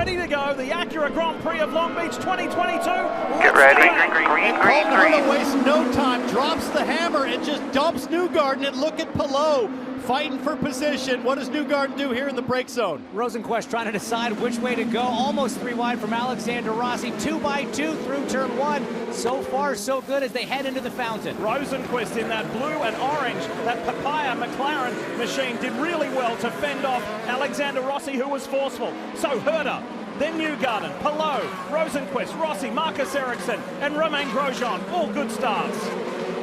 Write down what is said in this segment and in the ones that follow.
ready to go. The Acura Grand Prix of Long Beach 2022. Get ready. And Colton Herta wastes no time, drops the hammer, and just dumps Newgarden. And look at Palou fighting for position. What does Newgarden do here in the brake zone? Rosenquist trying to decide which way to go. Almost 3 wide from Alexander Rossi. 2 by 2 through turn 1. So far, so good as they head into the fountain. Rosenquist in that blue and orange, that papaya McLaren machine did really well to fend off Alexander Rossi, who was forceful. So Herta, then Newgarden, Palou, Rosenquist, Rossi, Marcus Ericsson, and Romain Grosjean. All good starts.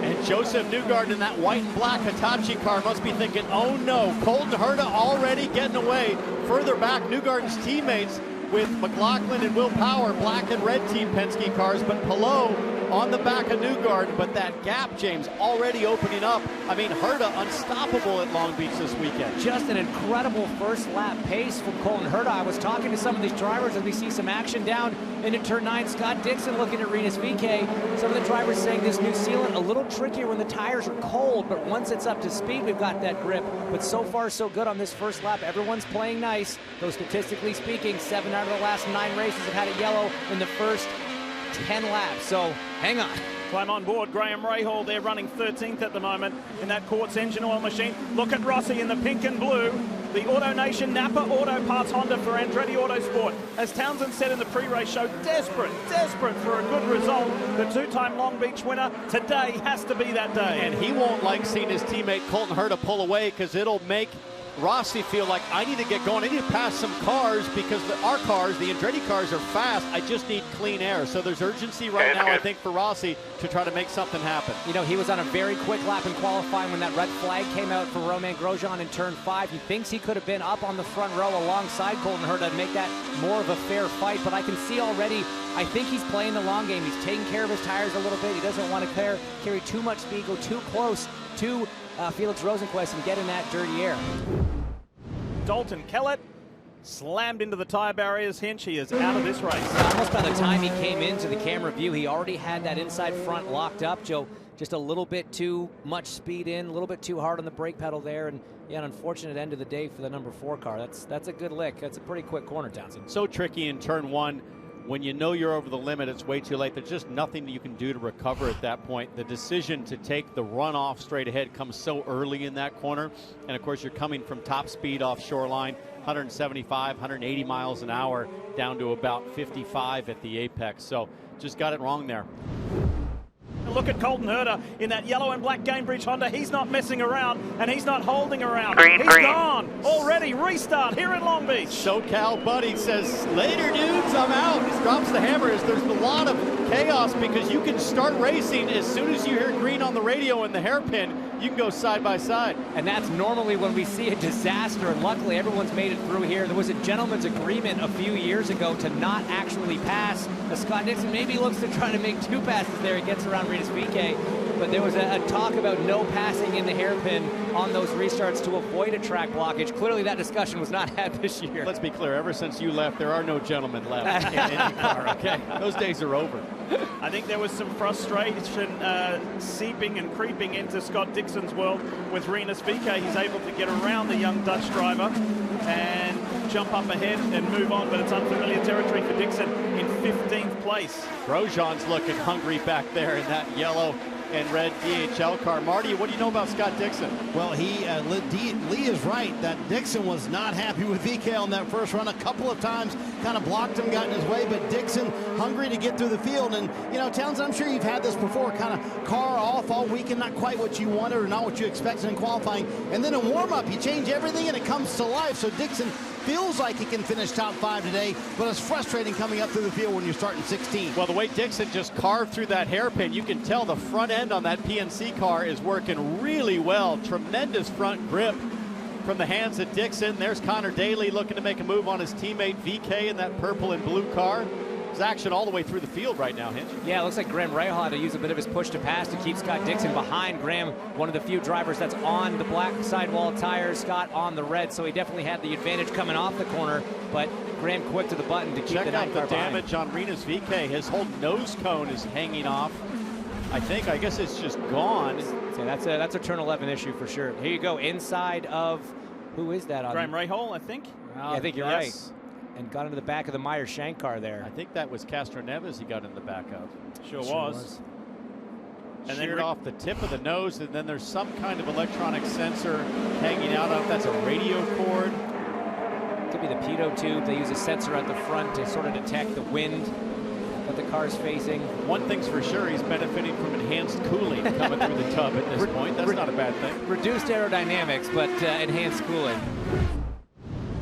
And Joseph Newgarden in that white and black Hitachi car must be thinking, oh no, Colton Herta already getting away. Further back, Newgarden's teammates with McLaughlin and Will Power, black and red team Penske cars, but Palou on the back of Newgarden. But that gap, James, already opening up. I mean, Herta unstoppable at Long Beach this weekend. Just an incredible first lap pace from Colton Herta. I was talking to some of these drivers as we see some action down into turn 9. Scott Dixon looking at Rinus VeeKay. Some of the drivers saying this new sealant a little trickier when the tires are cold, but once it's up to speed, we've got that grip. But so far, so good on this first lap. Everyone's playing nice. Though statistically speaking, 7 out of the last 9 races have had a yellow in the first 10 laps. So hang on. Climb on board. Graham Rahal, they're running 13th at the moment in that Quartz engine oil machine. Look at Rossi in the pink and blue. The Auto Nation Napa Auto Parts Honda for Andretti Autosport. As Townsend said in the pre-race show, desperate for a good result. The 2-time Long Beach winner, today has to be that day. And he won't like seeing his teammate Colton Herta pull away, because it'll make Rossi feel like, I need to get going. I need to pass some cars, because our cars, the Andretti cars, are fast. I just need clean air. So there's urgency right now, I think, for Rossi to try to make something happen. You know, he was on a very quick lap in qualifying when that red flag came out for Romain Grosjean in turn 5. He thinks he could have been up on the front row alongside Colton Herta to make that more of a fair fight. But I can see already, I think he's playing the long game. He's taking care of his tires a little bit. He doesn't want to carry too much speed, go too close to Felix Rosenquist and get in that dirty air. Dalton Kellett slammed into the tire barriers. Hinch, he is out of this race. Almost by the time he came into the camera view, he already had that inside front locked up, Joe. Just a little bit too much speed in, a little bit too hard on the brake pedal there, and yeah, an unfortunate end of the day for the number 4 car. That's a good lick. That's a pretty quick corner, Townsend. So tricky in turn 1. When you know you're over the limit, it's way too late. There's just nothing that you can do to recover at that point. The decision to take the runoff straight ahead comes so early in that corner. And of course, you're coming from top speed off shoreline, 175, 180 miles an hour, down to about 55 at the apex. So just got it wrong there. Look at Colton Herta in that yellow and black Gamebridge Honda. He's not messing around, and he's not holding around. He's gone already. Restart here in Long Beach. SoCal Buddy says, later dudes, I'm out. He drops the hammer. There's a lot of chaos, because you can start racing as soon as you hear green on the radio in the hairpin. You can go side by side. And that's normally when we see a disaster, and luckily everyone's made it through here. There was a gentleman's agreement a few years ago to not actually pass. Scott Dixon maybe looks to try to make 2 passes there. He gets around Rinus VeeKay, but there was a talk about no passing in the hairpin on those restarts to avoid a track blockage. Clearly that discussion was not had this year. Let's be clear, ever since you left, there are no gentlemen left in IndyCar, okay? Those days are over. I think there was some frustration seeping and creeping into Scott Dixon's world with Rinus VeeKay. He's able to get around the young Dutch driver and jump up ahead and move on, but it's unfamiliar territory for Dixon in 15th place. Grosjean's looking hungry back there in that yellow and red DHL car. Marty, what do you know about Scott Dixon? Well, Lee is right that Dixon was not happy with VeeKay on that first run. A couple of times kind of blocked him, got in his way, but Dixon hungry to get through the field. And, you know, Townsend, I'm sure you've had this before, kind of car off all weekend, not quite what you wanted or not what you expected in qualifying. And then in warm-up, you change everything and it comes to life. So Dixon feels like he can finish top 5 today, but it's frustrating coming up through the field when you're starting 16. Well, the way Dixon just carved through that hairpin, you can tell the front end on that PNC car is working really well. Tremendous front grip from the hands of Dixon. There's Connor Daly looking to make a move on his teammate VeeKay in that purple and blue car. There's action all the way through the field right now, Hinch. Yeah, it looks like Graham Rahal had to use a bit of his push to pass to keep Scott Dixon behind. Graham, one of the few drivers that's on the black sidewall tires, Scott on the red, so he definitely had the advantage coming off the corner, but Graham quick to the button to keep Check the out the damage behind. on Rinus VeeKay. His whole nose cone is hanging off. I guess it's just gone. So that's a turn 11 issue for sure. Here you go, inside of, who is that on? Graham Rahal, I think. I think you're right. and got into the back of the Meyer-Shank car there. I think that was Castro Neves he got in the back of. Sure was. And then off the tip of the nose, and then there's some kind of electronic sensor hanging out of. That's a radio cord. Could be the pitot tube. They use a sensor at the front to sort of detect the wind that the car's facing. One thing's for sure, he's benefiting from enhanced cooling coming through the tub at this point. That's not a bad thing. Reduced aerodynamics, but enhanced cooling.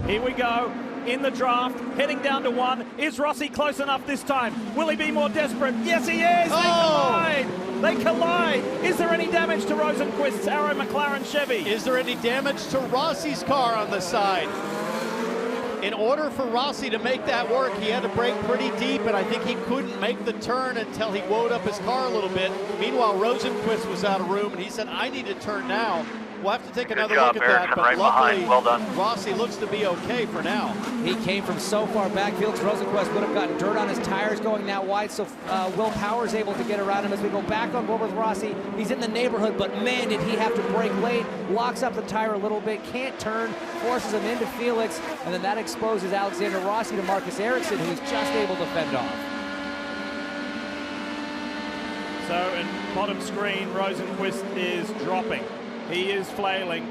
Here we go. In the draft, heading down to 1. Is Rossi close enough this time? Will he be more desperate? Yes, he is. They collide. Is there any damage to Rosenquist's Arrow McLaren Chevy? Is there any damage to Rossi's car on the side? In order for Rossi to make that work, he had to brake pretty deep, and I think he couldn't make the turn until he wound up his car a little bit. Meanwhile, Rosenquist was out of room, and he said, I need to turn now. We'll have to take another look at that, but right luckily, well done. Rossi looks to be okay for now. He came from so far back. Felix Rosenquist would have gotten dirt on his tires going that wide, so Will Power's able to get around him as we go back on board with Rossi. He's in the neighborhood, but man, did he have to brake late. Locks up the tire a little bit, can't turn, forces him into Felix, and then that exposes Alexander Rossi to Marcus Ericsson, who's just able to fend off. So in bottom screen, Rosenquist is dropping. He is flailing,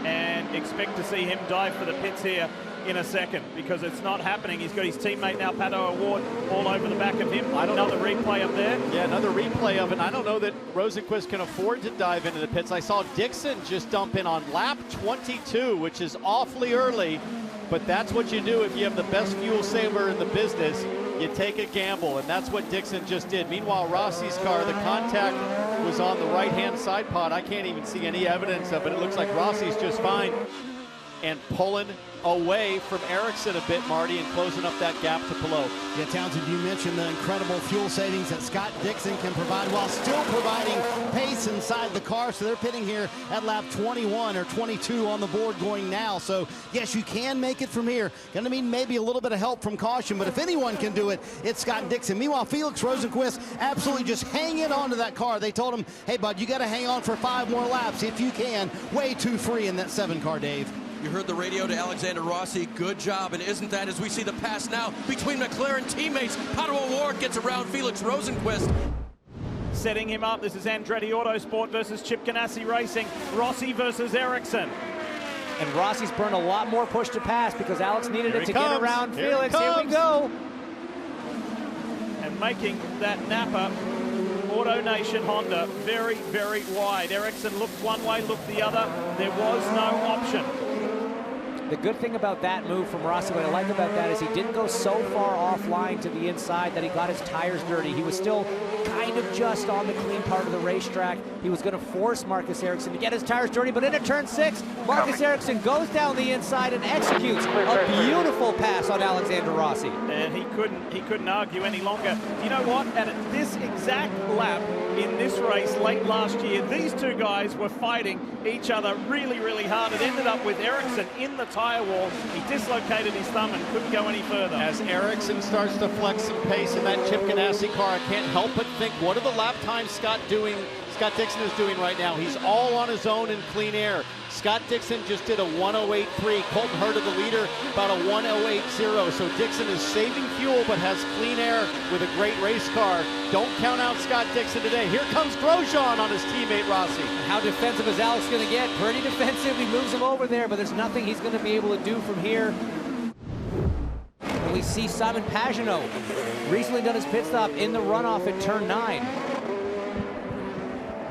and expect to see him dive for the pits here in a second, because it's not happening. He's got his teammate now, Pato Award, all over the back of him. Another replay up there. Yeah, another replay of it. I don't know that Rosenquist can afford to dive into the pits. I saw Dixon just dump in on lap 22, which is awfully early, but that's what you do if you have the best fuel saver in the business. You take a gamble, and that's what Dixon just did. Meanwhile, Rossi's car, the contact was on the right-hand side pod. I can't even see any evidence of it. It looks like Rossi's just fine. And pulling away from Ericsson a bit, Marty, and closing up that gap to Pelot. Yeah, Townsend, you mentioned the incredible fuel savings that Scott Dixon can provide while still providing pace inside the car. So they're pitting here at lap 21 or 22 on the board going now. So, yes, you can make it from here. Going to mean maybe a little bit of help from caution, but if anyone can do it, it's Scott Dixon. Meanwhile, Felix Rosenquist absolutely just hanging on to that car. They told him, hey, bud, you got to hang on for 5 more laps if you can. Way too free in that 7 car, Dave. You heard the radio to Alexander Rossi. Good job. And isn't that as we see the pass now between McLaren teammates? Pato O'Ward gets around Felix Rosenquist. Setting him up. This is Andretti Autosport versus Chip Ganassi Racing. Rossi versus Ericsson. And Rossi's burned a lot more push to pass because Alex needed it to get around Felix. Here we go. And making that Napa Auto Nation Honda very, very wide. Ericsson looked one way, looked the other. There was no option. The good thing about that move from Rossi, what I like about that is he didn't go so far offline to the inside that he got his tires dirty. He was still kind of just on the clean part of the racetrack. He was going to force Marcus Ericsson to get his tires dirty, but into turn 6, Marcus Ericsson goes down the inside and executes a beautiful pass on Alexander Rossi. And he couldn't argue any longer. You know what? At this exact lap in this race late last year, these two guys were fighting each other really, really hard. It ended up with Ericsson in the tire wall. He dislocated his thumb and couldn't go any further. As Ericsson starts to flex some pace in that Chip Ganassi car, I can't help but think, what are the lap times Scott Dixon is doing right now? He's all on his own in clean air. Scott Dixon just did a 1:08.3. Colton Herta, the leader, about a 1:08.0. So Dixon is saving fuel but has clean air with a great race car. Don't count out Scott Dixon today. Here comes Grosjean on his teammate Rossi. How defensive is Alex going to get? Pretty defensive. He moves him over there, but there's nothing he's going to be able to do from here. And we see Simon Pagenaud recently done his pit stop in the runoff at turn 9.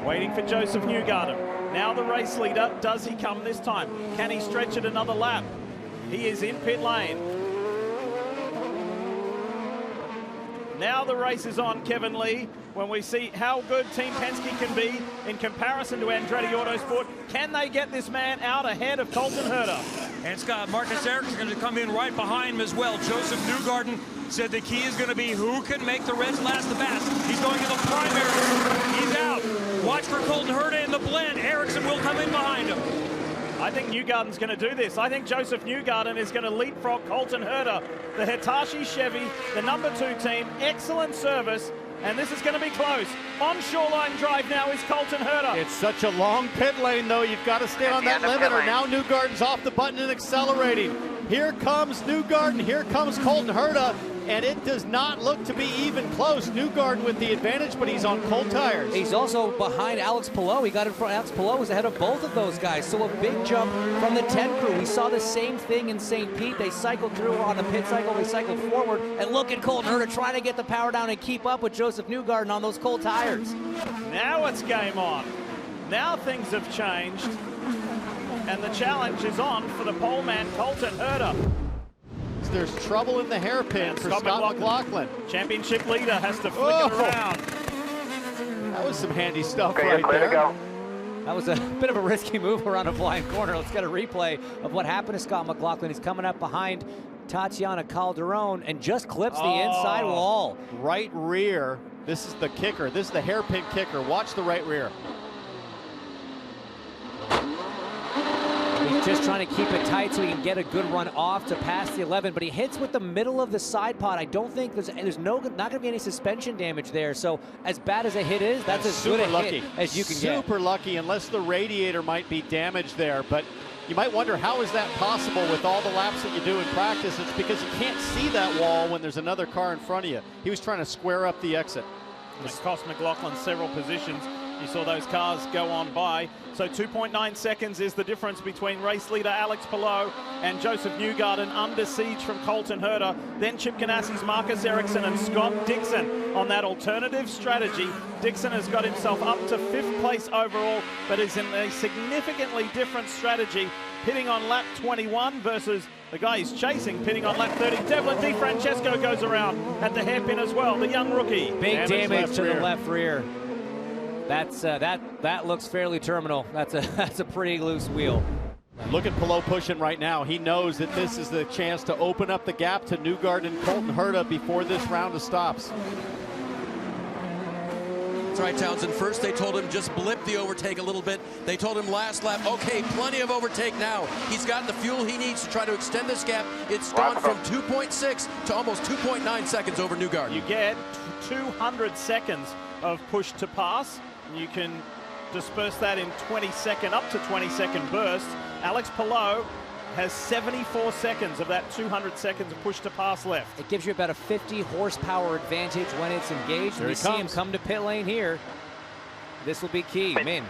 Waiting for Joseph Newgarden. Now the race leader, does he come this time? Can he stretch it another lap? He is in pit lane. Now the race is on, Kevin Lee, when we see how good Team Penske can be in comparison to Andretti Autosport. Can they get this man out ahead of Colton Herta? And Scott, Marcus Ericsson is going to come in right behind him as well. Joseph Newgarden said the key is going to be who can make the Reds last the best. He's going to the primary. He's out. Watch for Colton Herta in the blend. Ericsson will come in behind him. I think Newgarden's going to do this. I think Joseph Newgarden is going to leapfrog Colton Herta. The Hitachi Chevy, the number 2 team, excellent service. and this is going to be close. On shoreline drive now is Colton Herta. It's such a long pit lane, though. You've got to stay on that limiter. Now Newgarden's off the button and accelerating. Here comes Newgarden. Here comes Colton Herta. And it does not look to be even close. Newgarden with the advantage, but he's on cold tires. He's also behind Alex Palou. He got in front. Alex Palou was ahead of both of those guys. So a big jump from the 10 crew. We saw the same thing in St. Pete. They cycled through on the pit cycle. They cycled forward. And look at Colton Herta trying to get the power down and keep up with Joseph Newgarden on those cold tires. Now it's game on. Now things have changed. And the challenge is on for the pole man, Colton Herta. There's trouble in the hairpin for Scott McLaughlin. Championship leader has to flick it around. That was some handy stuff right there. That was a bit of a risky move around a blind corner. Let's get a replay of what happened to Scott McLaughlin. He's coming up behind Tatiana Calderon and just clips the inside wall. Right rear. This is the kicker. This is the hairpin kicker. Watch the right rear. He's just trying to keep it tight so he can get a good run off to pass the 11, but he hits with the middle of the side pod. I don't think there's not going to be any suspension damage there. So as bad as a hit is, that's as good a hit as you can get. Super lucky, unless the radiator might be damaged there. But you might wonder, how is that possible with all the laps that you do in practice? It's because you can't see that wall when there's another car in front of you. He was trying to square up the exit. It cost McLaughlin several positions. You saw those cars go on by. So 2.9 seconds is the difference between race leader Alex Palou and Joseph Newgarden, under siege from Colton Herta. Then Chip Ganassi's Marcus Ericsson and Scott Dixon on that alternative strategy. Dixon has got himself up to 5th place overall, but is in a significantly different strategy, pitting on lap 21 versus the guy he's chasing, pitting on lap 30. Devlin DiFrancesco goes around at the hairpin as well, the young rookie. Big damage to the left rear. That's that looks fairly terminal. That's a pretty loose wheel. Look at Palou pushing right now. He knows that this is the chance to open up the gap to Newgarden and Colton Herta before this round of stops. That's right, Townsend. First they told him just blip the overtake a little bit. They told him last lap, okay, plenty of overtake now. He's got the fuel he needs to try to extend this gap. It's gone from 2.6 to almost 2.9 seconds over Newgarden. You get 200 seconds of push to pass. You can disperse that in 20-second, up to 20-second bursts. Alex Palou has 74 seconds of that 200 seconds of push to pass left. It gives you about a 50 horsepower advantage when it's engaged. There we see him come to pit lane here. This will be key. Man,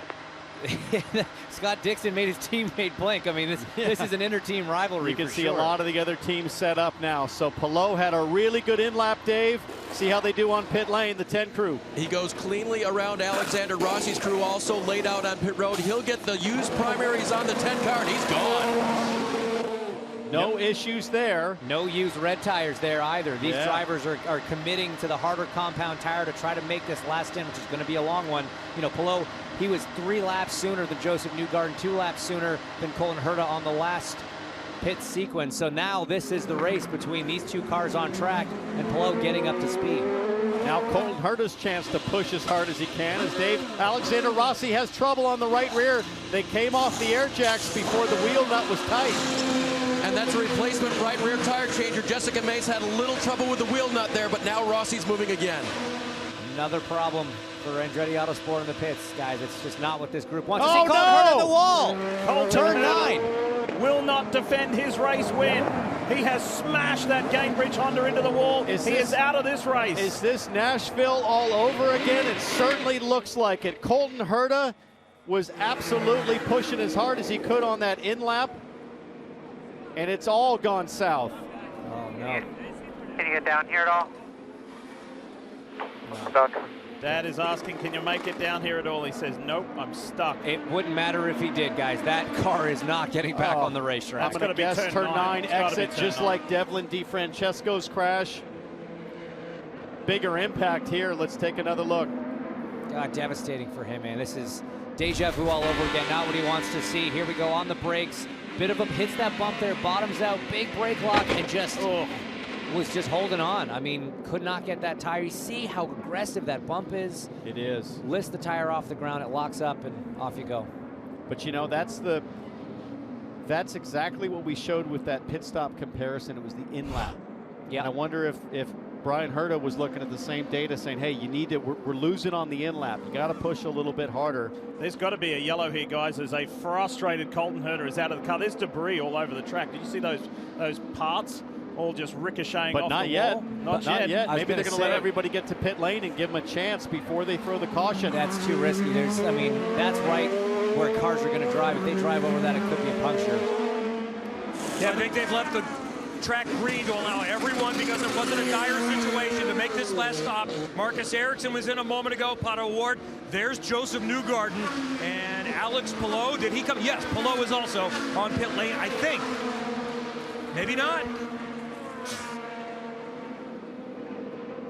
Scott Dixon made his teammate blink. I mean, this is an inter-team rivalry. You can for see sure. a lot of the other teams set up now. So Palou had a really good in-lap, Dave. See how they do on pit lane, the 10 crew. He goes cleanly around Alexander Rossi's crew, also laid out on pit road. He'll get the used primaries on the 10 car, and he's gone. No issues there. No used red tires there either. These drivers are committing to the harder compound tire to try to make this last in, which is going to be a long one. You know, Palou, he was 3 laps sooner than Joseph Newgarden, 2 laps sooner than Colton Herta on the last pit sequence. So now this is the race between these two cars on track and Palou getting up to speed. Now Colton Herta's chance to push as hard as he can as Alexander Rossi has trouble on the right rear. They came off the air jacks before the wheel nut was tight. And that's a replacement right rear tire changer. Jessica Mace had a little trouble with the wheel nut there, but now Rossi's moving again. Another problem for Andretti Autosport in the pits, guys. It's just not what this group wants to Oh, see. Colton Herta on the no! wall. Colton Turn Herta 9. will not defend his race win. He has smashed that Gainbridge Honda into the wall. He is out of this race. Is this Nashville all over again? It certainly looks like it. Colton Herta was absolutely pushing as hard as he could on that in-lap, and it's all gone south. Oh, no. Can you get down here at all? Stuck. Dad is asking, can you make it down here at all? He says, nope, I'm stuck. It wouldn't matter if he did, guys. That car is not getting back on the racetrack. I'm going to guess turn 9 It's gotta be exit, turn just 9. like Devlin DiFrancesco's crash. Bigger impact here. Let's take another look. God, devastating for him, man. This is deja vu all over again. Not what he wants to see. Here we go on the brakes. Bit of a hits that bump there, bottoms out, big brake lock, and just was just holding on. I mean, could not get that tire. You see how aggressive that bump is. It is. Lifts the tire off the ground, it locks up, and off you go. But you know, that's exactly what we showed with that pit stop comparison. It was the in-lap. Yeah. And I wonder if Brian Herta was looking at the same data saying, hey, you need to, we're losing on the in-lap. You got to push a little bit harder. There's got to be a yellow here, guys, as a frustrated Colton Herta is out of the car. There's debris all over the track. Did you see those parts all just ricocheting off not the yet. wall? Not yet. Maybe they're going to let everybody get to pit lane and give them a chance before they throw the caution. That's too risky. I mean, that's right where cars are going to drive. If they drive over that, it could be a puncture. Yeah, I think they've left the track green to allow everyone, because it wasn't a dire situation, to make this last stop. Marcus Ericsson was in a moment ago. Pato Ward. There's Joseph Newgarden and Alex Palou. Did he come? Yes, Palou is also on pit lane, I think. Maybe not.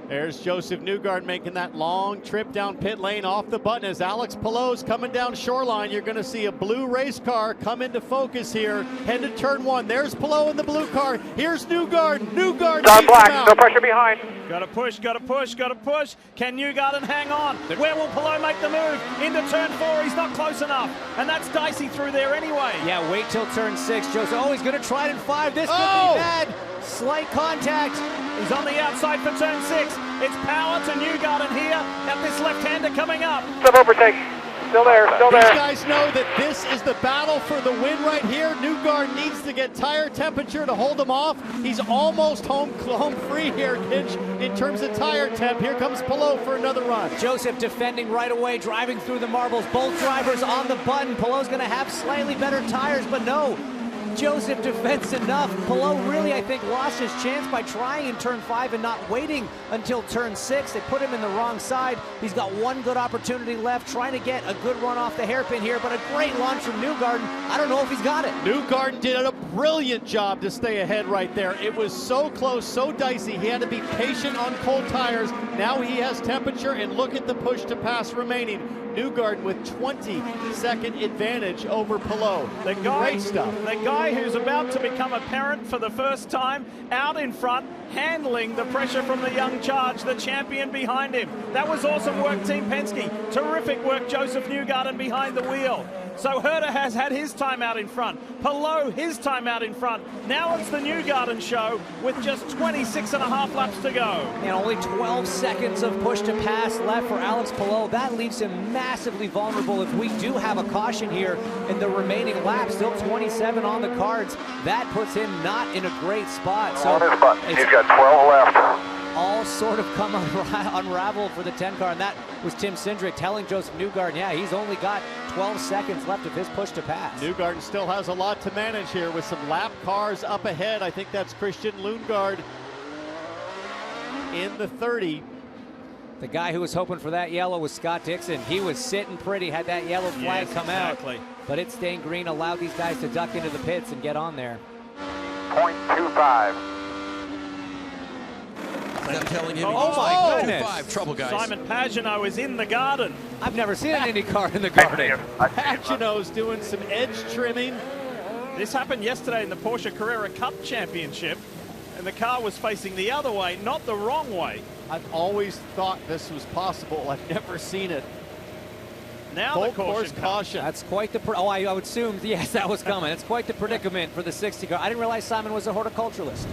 There's Joseph Newgarden making that long trip down pit lane off the button. As Alex Palou's coming down shoreline, you're going to see a blue race car come into focus here. Head to turn one. There's Palou in the blue car. Here's Newgarden. Newgarden Start black. No pressure behind. Got to push, got to push, got to push. Can Newgarden hang on? Where will Palou make the move? Into turn 4, he's not close enough. And that's dicey through there anyway. Yeah, wait till turn 6, Joseph. Oh, he's going to try it in 5. This could be bad. Slight contact. He's on the outside for turn 6. It's power to Newgarden here at this left-hander coming up. Some overtake. Still there, still there. These guys know that this is the battle for the win right here. Newgarden needs to get tire temperature to hold him off. He's almost home free here, Kinch, in terms of tire temp. Here comes Palou for another run. Joseph defending right away, driving through the marbles. Both drivers on the button. Palou's going to have slightly better tires, but no. Joseph defends enough. Palou really, I think, lost his chance by trying in turn 5 and not waiting until turn 6. They put him in the wrong side. He's got one good opportunity left, trying to get a good run off the hairpin here, but a great launch from Newgarden. I don't know if he's got it. Newgarden did a brilliant job to stay ahead right there. It was so close, so dicey. He had to be patient on cold tires. Now he has temperature, and look at the push to pass remaining. Newgarden with 20-second advantage over Palou. Great stuff. The guy who's about to become a parent for the first time out in front, handling the pressure from the young charge, the champion behind him. That was awesome work, Team Penske. Terrific work, Joseph Newgarden behind the wheel. So Herta has had his time out in front. Palou, his time out in front. Now it's the Newgarden show with just 26.5 laps to go. And only 12 seconds of push to pass left for Alex Palou. That leaves him massively vulnerable if we do have a caution here in the remaining laps. Still 27 on the cards. That puts him not in a great spot. So on his button. He's got 12 left. All sort of come unraveled for the 10 car, and that was Tim Cindric telling Joseph Newgarden, yeah, he's only got 12 seconds left of his push to pass. Newgarden still has a lot to manage here with some lap cars up ahead. I think that's Christian Lundgaard in the 30. The guy who was hoping for that yellow was Scott Dixon. He was sitting pretty, had that yellow flag come out, but it staying green, allowed these guys to duck into the pits and get on there. 0.25. I'm telling him, oh my goodness. 5 trouble, guys. Simon Pagenaud is in the garden. I've never seen an IndyCar in the garden. Pagenaud's doing some edge trimming. This happened yesterday in the Porsche Carrera Cup Championship, and the car was facing the other way, not the wrong way. I've always thought this was possible. I've never seen it. Now Full the course caution. That's quite the, I would assume, yes, that was coming. It's quite the predicament for the 60 car. I didn't realize Simon was a horticulturalist.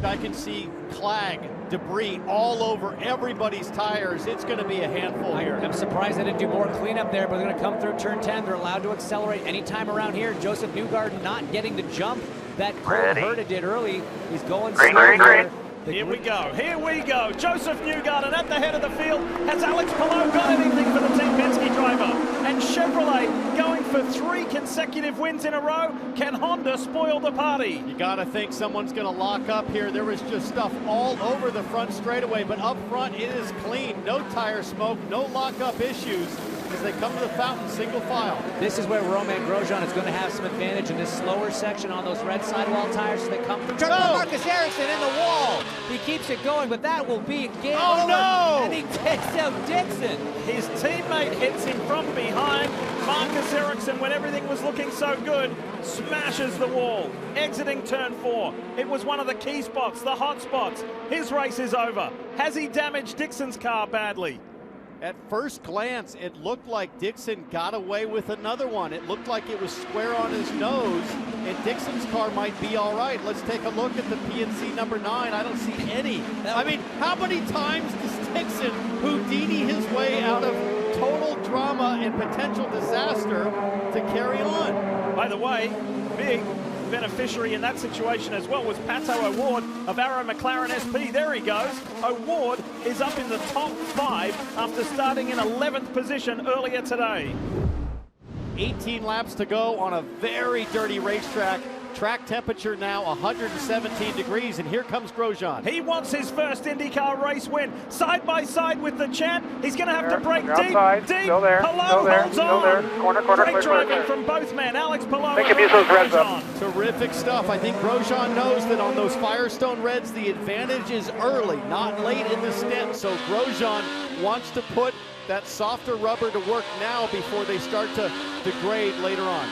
I can see clag, debris all over everybody's tires. It's going to be a handful here. I'm surprised they didn't do more cleanup there, but they're going to come through turn 10. They're allowed to accelerate anytime around here. Joseph Newgarden not getting the jump that Colton Herta did early. He's going slow here. Here we go, here we go. Joseph Newgarden at the head of the field. Has Alex Palou got anything for the Team Penske driver? And Chevrolet going for 3 consecutive wins in a row. Can Honda spoil the party? You got to think someone's going to lock up here. There was just stuff all over the front straightaway, but up front it is clean. No tire smoke, no lockup issues as they come to the fountain single file. This is where Romain Grosjean is going to have some advantage in this slower section on those red sidewall tires as they come through. Marcus Ericsson in the wall. He keeps it going, but that will be a game over. No! And he takes out Dixon. His teammate hits him from behind. Marcus Ericsson, when everything was looking so good, smashes the wall, exiting turn 4. It was one of the key spots, the hot spots. His race is over. Has he damaged Dixon's car badly? At first glance, it looked like Dixon got away with another one. It looked like it was square on his nose, and Dixon's car might be all right. Let's take a look at the PNC number 9. I don't see any. I mean, how many times does Dixon Houdini his way out of total drama and potential disaster to carry on? By the way, big beneficiary in that situation as well was Pato O'Ward of Arrow McLaren SP. There he goes. O'Ward is up in the top 5 after starting in 11th position earlier today. 18 laps to go on a very dirty racetrack. Track temperature now 117 degrees, and here comes Grosjean. He wants his first IndyCar race win. Side by side with the champ. He's going to have to break deep. Still there. Palou Still there. holds Still on. there. Corner, Great clear, driving clear. from both men. Alex Palou They and can use those reds up. Grosjean. Terrific stuff. I think Grosjean knows that on those Firestone Reds, the advantage is early, not late in the stint. So Grosjean wants to put that softer rubber to work now before they start to degrade later on.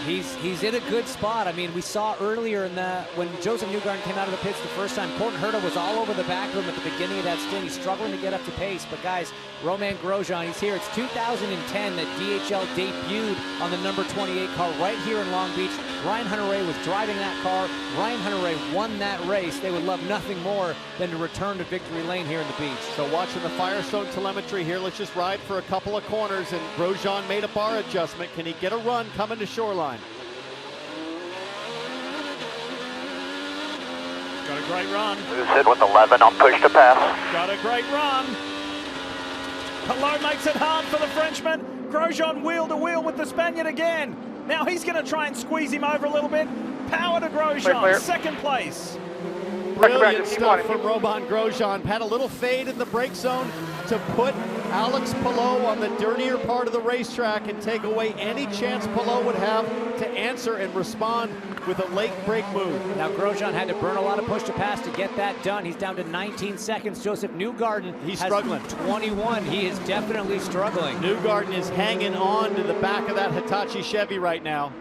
He's in a good spot. I mean, we saw earlier in when Joseph Newgarden came out of the pits the first time, Colton Herta was all over the back of him at the beginning of that stint. He's struggling to get up to pace. But guys, Romain Grosjean, he's here. It's 2010 that DHL debuted on the number 28 car right here in Long Beach. Ryan Hunter-Reay was driving that car. Ryan Hunter-Reay won that race. They would love nothing more than to return to victory lane here in the beach. So watching the Firestone telemetry here, let's just ride for a couple of corners, and Grosjean made a bar adjustment. Can he get a run coming to Shoreline? Got a great run. Who's hit with 11 on push to pass? Got a great run. Palou makes it hard for the Frenchman. Grosjean wheel to wheel with the Spaniard again. Now he's going to try and squeeze him over a little bit. Power to Grosjean, Clear. second place. Brilliant stuff from Romain Grosjean. Had a little fade in the brake zone to put Alex Palou on the dirtier part of the racetrack and take away any chance Palou would have to answer and respond with a late brake move. Now Grosjean had to burn a lot of push to pass to get that done. He's down to 19 seconds. Joseph Newgarden He's has struggling. 21. He is definitely struggling. Newgarden is hanging on to the back of that Hitachi Chevy right now.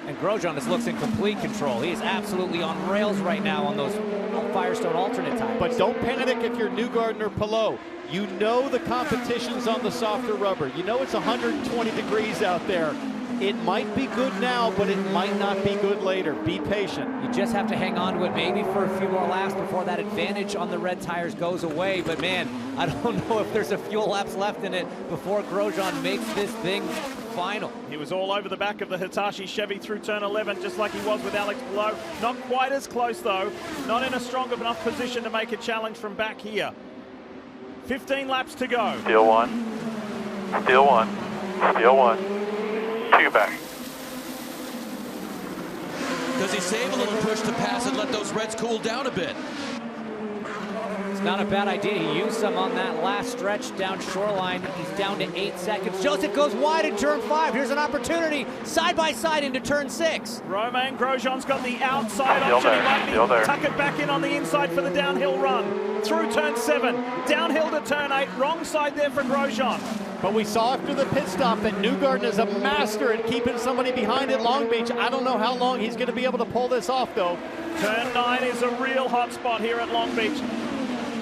And Grosjean just looks in complete control. He is absolutely on rails right now on those Firestone alternate tires. But don't panic if you're Newgarden or Palou. You know the competition's on the softer rubber. You know it's 120 degrees out there. It might be good now, but it might not be good later. Be patient. You just have to hang on to it maybe for a few more laps before that advantage on the red tires goes away. But man, I don't know if there's a few laps left in it before Grosjean makes this thing final. He was all over the back of the Hitachi Chevy through turn 11, just like he was with Alex Palou. Not quite as close though. Not in a strong enough position to make a challenge from back here. 15 laps to go. Still one. Still one. Still one. 2 back. Does he save a little push to pass and let those reds cool down a bit? It's not a bad idea. He used some on that last stretch down Shoreline. He's down to 8 seconds. Joseph goes wide in turn 5. Here's an opportunity side by side into turn 6. Romain Grosjean's got the outside Still option. there, He might still there. tuck it back in on the inside for the downhill run. Through turn 7, downhill to turn 8. Wrong side there for Grosjean. But we saw after the pit stop that Newgarden is a master at keeping somebody behind at Long Beach. I don't know how long he's going to be able to pull this off, though. Turn 9 is a real hot spot here at Long Beach.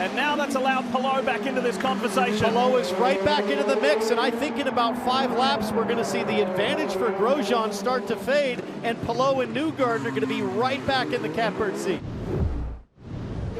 And now that's allowed Palou back into this conversation. Palou is right back into the mix, and I think in about 5 laps we're going to see the advantage for Grosjean start to fade, and Palou and Newgarden are going to be right back in the catbird seat.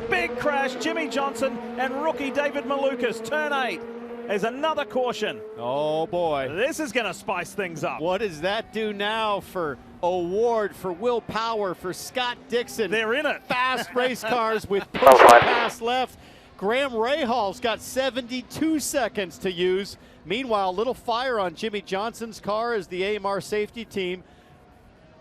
Big crash, Jimmy Johnson and rookie David Malukas. Turn 8. There's another caution. Oh boy. This is going to spice things up. What does that do now for O'Ward, for Will Power, for Scott Dixon? They're in it. Fast race cars with push to pass left. Graham Rahal's got 72 seconds to use. Meanwhile, a little fire on Jimmy Johnson's car as the AMR safety team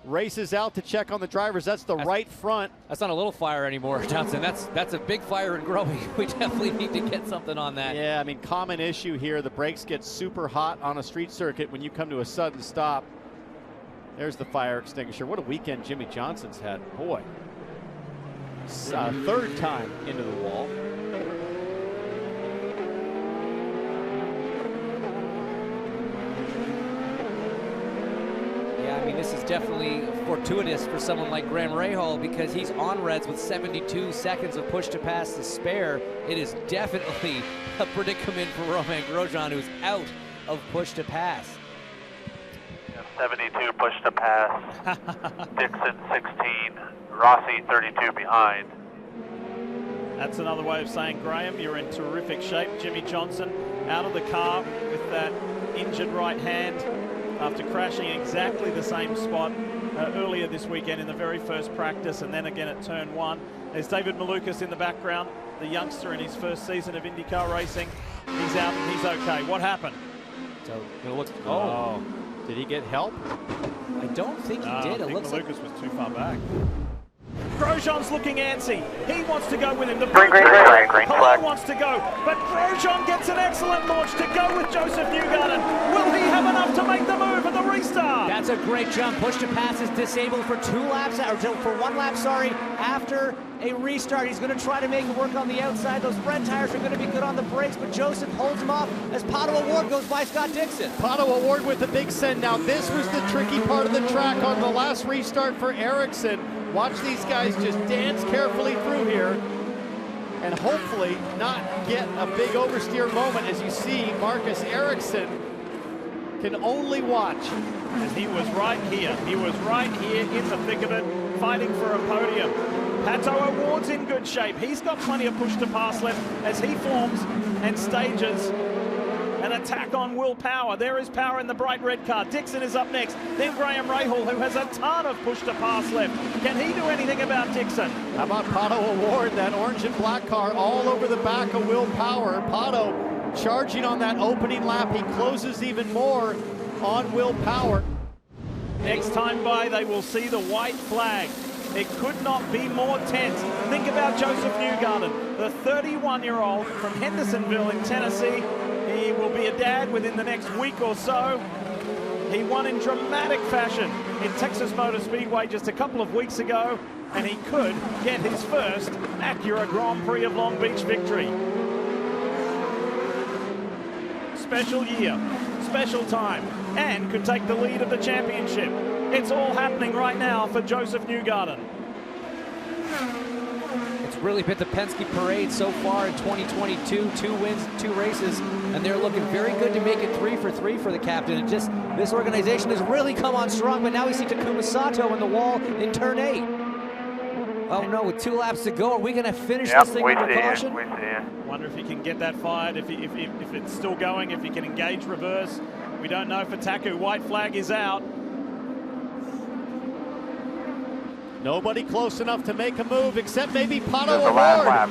races out to check on the drivers. That's the right front. That's not a little fire anymore, Johnson. That's a big fire and growing. We definitely need to get something on that. Yeah, I mean, common issue here. The brakes get super hot on a street circuit when you come to a sudden stop. There's the fire extinguisher. What a weekend Jimmy Johnson's had. Boy. Third time into the wall. Yeah, I mean, this is definitely fortuitous for someone like Graham Rahal because he's on reds with 72 seconds of push to pass to spare. It is definitely a predicament for Romain Grosjean, who's out of push to pass. 72 push to pass. Dixon 16, Rossi 32 behind. That's another way of saying, Graham, you're in terrific shape. Jimmy Johnson out of the car with that injured right hand after crashing exactly the same spot earlier this weekend in the very first practice and then again at turn 1. There's David Malukas in the background, the youngster in his first season of IndyCar racing. He's out and he's okay. What happened? So it looks. Oh, did he get help? I don't think he did. It looks like Malukas was too far back. Grosjean's looking antsy. He wants to go with him. The Green flag. wants to go, but Grosjean gets an excellent launch to go with Joseph Newgarden. Will he have enough to make the move at the restart? That's a great jump. Push to pass is disabled for 2 laps, or for 1 lap, sorry, after a restart. He's going to try to make it work on the outside. Those front tires are going to be good on the brakes, but Joseph holds him off as Pato O'Ward goes by Scott Dixon. Pato O'Ward with the big send. Now this was the tricky part of the track on the last restart for Ericsson. Watch these guys just dance carefully through here and hopefully not get a big oversteer moment. As you see, Marcus Ericsson can only watch. And he was right here. He was right here in the thick of it, fighting for a podium. Pato O'Ward's in good shape. He's got plenty of push to pass left as he forms and stages an attack on Will Power. There is Power in the bright red car. Dixon is up next. Then Graham Rahal, who has a ton of push to pass left. Can he do anything about Dixon? How about Pato O'Ward, that orange and black car all over the back of Will Power. Pato charging on that opening lap. He closes even more on Will Power. Next time by, they will see the white flag. It could not be more tense. Think about Joseph Newgarden, the 31-year-old from Hendersonville in Tennessee. He will be a dad within the next week or so. He won in dramatic fashion in Texas Motor Speedway just a couple of weeks ago, and he could get his first Acura Grand Prix of Long Beach victory. Special year, special time, and could take the lead of the championship. It's all happening right now for Joseph Newgarden. It's really been the Penske parade so far in 2022. 2 wins, 2 races, and they're looking very good to make it 3 for 3 for the captain. And just this organization has really come on strong, but now we see Takuma Sato on the wall in turn 8. Oh no, with 2 laps to go, are we going to finish this thing under caution? We see it. Wonder if he can get that fired, if it's still going, if he can engage reverse. We don't know for Taku. White flag is out. Nobody close enough to make a move except maybe Pato This is the last O'Ward. lap.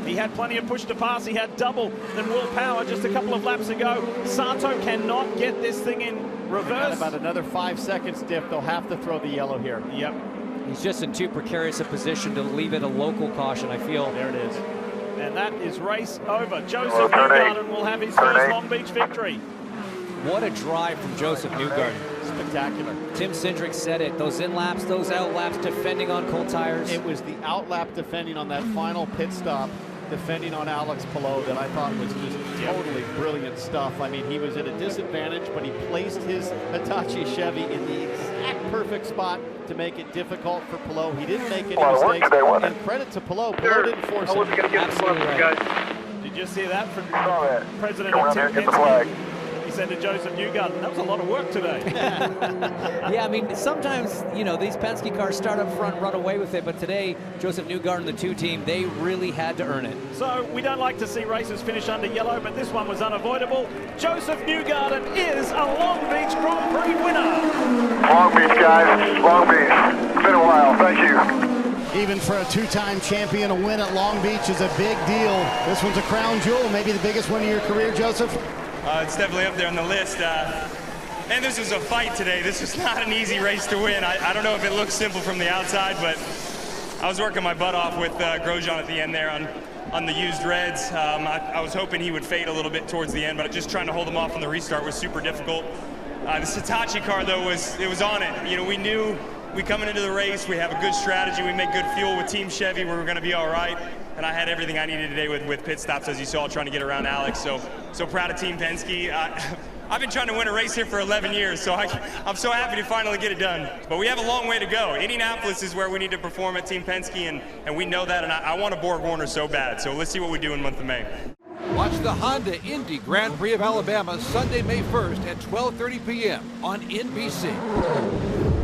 He had plenty of push to pass. He had double than Will Power just a couple of laps ago. Sato cannot get this thing in reverse. About another 5 seconds diff. They'll have to throw the yellow here. Yep. He's just in too precarious a position to leave it a local caution, I feel. There it is. And that is race over. Joseph Newgarden will have his first Long Beach victory. What a drive from Joseph Newgarden. Spectacular. Tim Cindric said it. Those in laps, those out laps, defending on cold tires. It was the out lap defending on that final pit stop, defending on Alex Palou, that I thought was just totally brilliant stuff. I mean, he was at a disadvantage, but he placed his Hitachi Chevy in the exact perfect spot to make it difficult for Palou. He didn't make any mistakes. And credit to Palou. Palou didn't force it. Absolutely right. Did you see that from Saw that. President Go of out there Tim and get the flag. Penske? He said to Joseph Newgarden, that was a lot of work today. Yeah, I mean, sometimes, you know, these Penske cars start up front, run away with it, but today, Joseph Newgarden, the 2 team, they really had to earn it. So we don't like to see races finish under yellow, but this one was unavoidable. Joseph Newgarden is a Long Beach Grand Prix winner. Long Beach, guys. Long Beach. It's been a while. Thank you. Even for a 2-time champion, a win at Long Beach is a big deal. This one's a crown jewel, maybe the biggest win of your career, Joseph? It's definitely up there on the list. And this was a fight today. This was not an easy race to win. I don't know if it looks simple from the outside, but I was working my butt off with Grosjean at the end there on the used reds. I was hoping he would fade a little bit towards the end, but just trying to hold him off on the restart was super difficult. The Hitachi car, though, it was on it. You know, we knew coming into the race, we have a good strategy. We make good fuel with Team Chevy. We were going to be all right. And I had everything I needed today with pit stops, as you saw, trying to get around Alex. So proud of Team Penske. I've been trying to win a race here for 11 years, so I'm so happy to finally get it done. But we have a long way to go. Indianapolis is where we need to perform at Team Penske, and we know that, and I want a BorgWarner so bad. So let's see what we do in the month of May. Watch the Honda Indy Grand Prix of Alabama Sunday, May 1st at 12:30 p.m. on NBC.